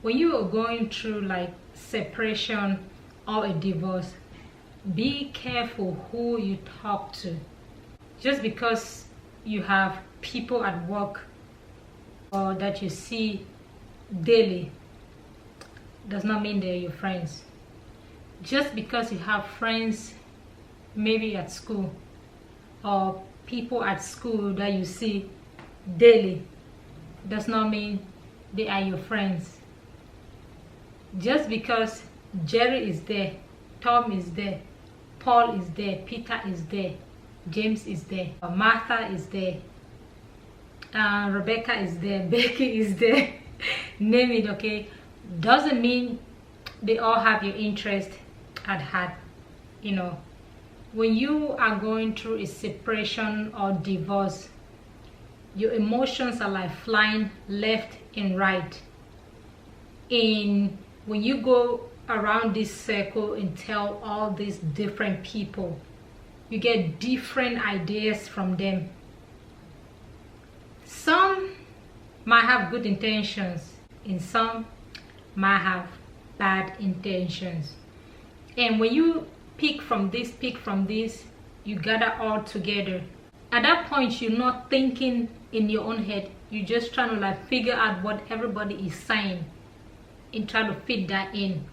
when you are going through like separation or a divorce, be careful who you talk to. Just because you have people at work or that you see daily does not mean they're your friends. Just because you have friends maybe at school or people at school that you see daily does not mean they are your friends. Just because Jerry is there, Tom is there, Paul is there, Peter is there, James is there, Martha is there, Rebecca is there, Becky is there, name it, okay, doesn't mean they all have your interest at heart. You know, when you are going through a separation or divorce, your emotions are like flying left and right. And when you go around this circle and tell all these different people, you get different ideas from them. Some might have good intentions and some might have bad intentions. And when you pick from this, you gather all together. At that point, you're not thinking in your own head. You're just trying to like figure out what everybody is saying and try to fit that in.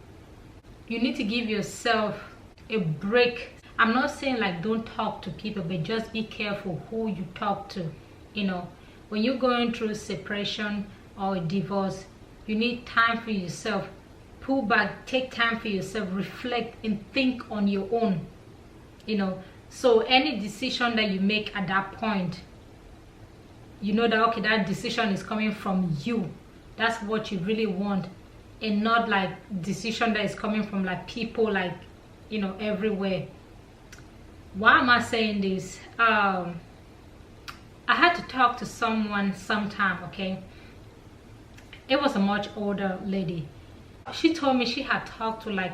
You need to give yourself a break. I'm not saying like don't talk to people, but just be careful who you talk to. You know, when you're going through separation or a divorce, you need time for yourself. Pull back, take time for yourself, reflect and think on your own. You know, so any decision that you make at that point, you know that okay, that decision is coming from you. That's what you really want, and not like decision that is coming from like people like, you know, everywhere. Why am I saying this? I had to talk to someone sometime, okay? It was a much older lady. She told me she had talked to like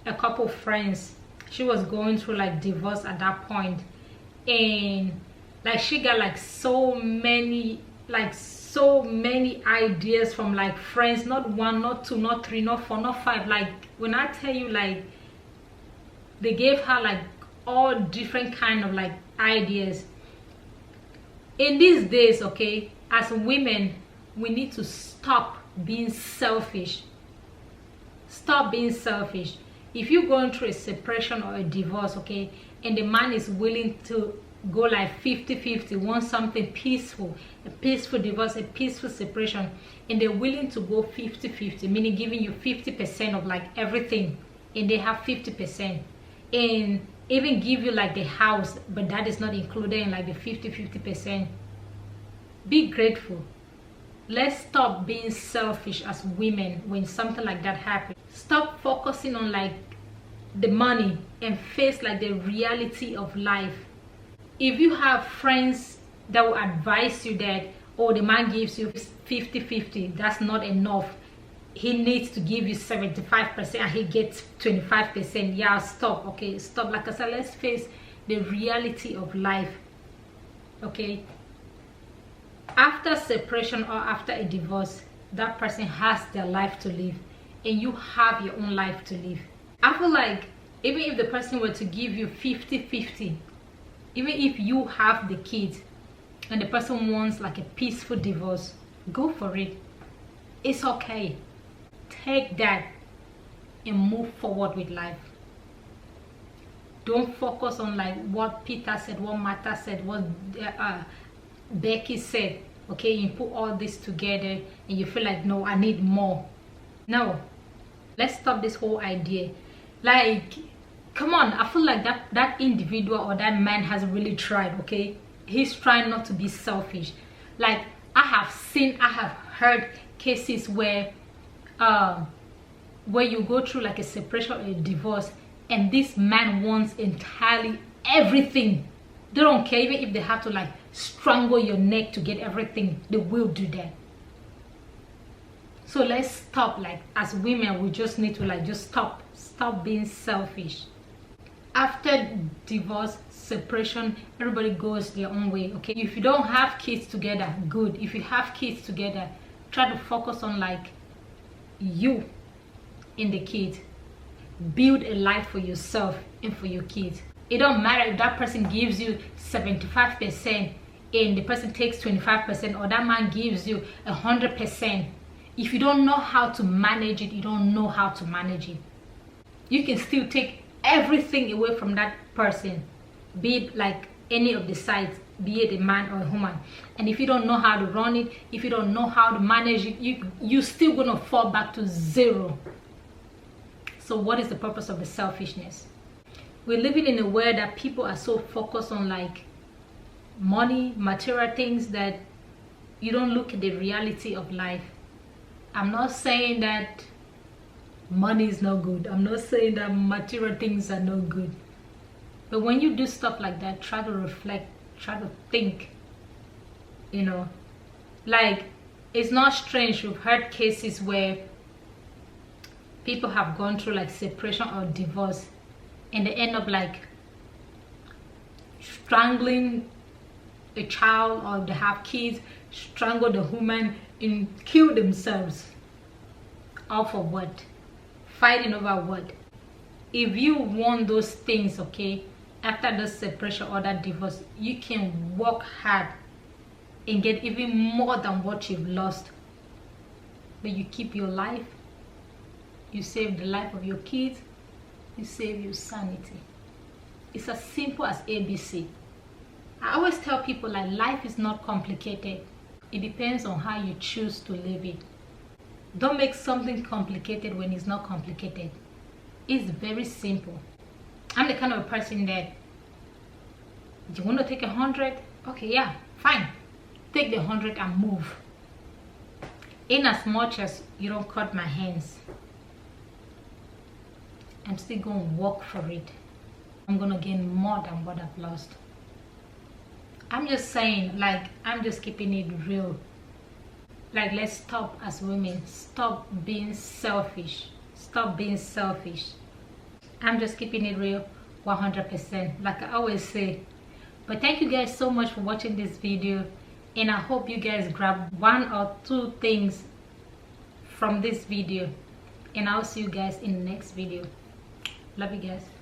a couple friends. She was going through like divorce at that point, and like she got like so many ideas from like friends, not one, not two, not three, not four, not five. Like when I tell you, like they gave her like all different kind of like ideas. In these days, okay, as women, we need to stop being selfish. Stop being selfish. If you're going through a separation or a divorce, okay, and the man is willing to go like 50-50, want something peaceful, a peaceful divorce, a peaceful separation, and they're willing to go 50-50, meaning giving you 50% of like everything, and they have 50%, and even give you like the house, but that is not included in like the 50-50%. Be grateful. Let's stop being selfish as women when something like that happens. Stop focusing on like the money and face like the reality of life. If you have friends that will advise you that, oh, the man gives you 50-50, that's not enough, he needs to give you 75% and he gets 25%, yeah, stop. Okay, stop. Like I said, let's face the reality of life. Okay, after separation or after a divorce, that person has their life to live and you have your own life to live. I feel like even if the person were to give you 50-50, even if you have the kids and the person wants like a peaceful divorce, go for it. It's okay. Take that and move forward with life. Don't focus on like what Peter said, what Martha said, what Becky said. Okay, you put all this together and you feel like, no, I need more. No, let's stop this whole idea. Like, come on, I feel like that individual or that man has really tried. Okay, he's trying not to be selfish. Like I have heard cases where you go through like a separation or a divorce and this man wants entirely everything. They don't care. Even if they have to like strangle your neck to get everything, they will do that. So let's stop. Like as women, we just need to like just stop being selfish. After divorce, separation, everybody goes their own way. Okay, if you don't have kids together, good. If you have kids together, try to focus on like you and the kids. Build a life for yourself and for your kids. It don't matter if that person gives you 75% and the person takes 25%, or that man gives you 100%. If you don't know how to manage it, you don't know how to manage it. You can still take everything away from that person, be it like any of the sides, be it a man or a woman. And if you don't know how to run it, if you don't know how to manage it, you're still gonna fall back to zero. So what is the purpose of the selfishness? We're living in a world that people are so focused on like money, material things, that you don't look at the reality of life. I'm not saying that money is not good. I'm not saying that material things are not good. But when you do stuff like that, try to reflect, try to think, you know. Like, it's not strange. We've heard cases where people have gone through like separation or divorce, and they end up like strangling a child, or they have kids, strangle the woman and kill themselves. All for what? Fighting over what? If you want those things, okay, after the separation or that divorce, you can work hard and get even more than what you've lost. But you keep your life, you save the life of your kids, you save your sanity. It's as simple as ABC. I always tell people, like, life is not complicated. It depends on how you choose to live it. Don't make something complicated when it's not complicated. It's very simple. I'm the kind of a person that, do you want to take 100? Okay, yeah, fine. Take the 100 and move. In as much as you don't cut my hands, I'm still going to work for it. I'm going to gain more than what I've lost. I'm just saying, like, I'm just keeping it real. Like, let's stop as women. Stop being selfish. Stop being selfish. I'm just keeping it real 100%, like I always say. But thank you guys so much for watching this video, and I hope you guys grab 1 or 2 things from this video, and I'll see you guys in the next video. Love you guys.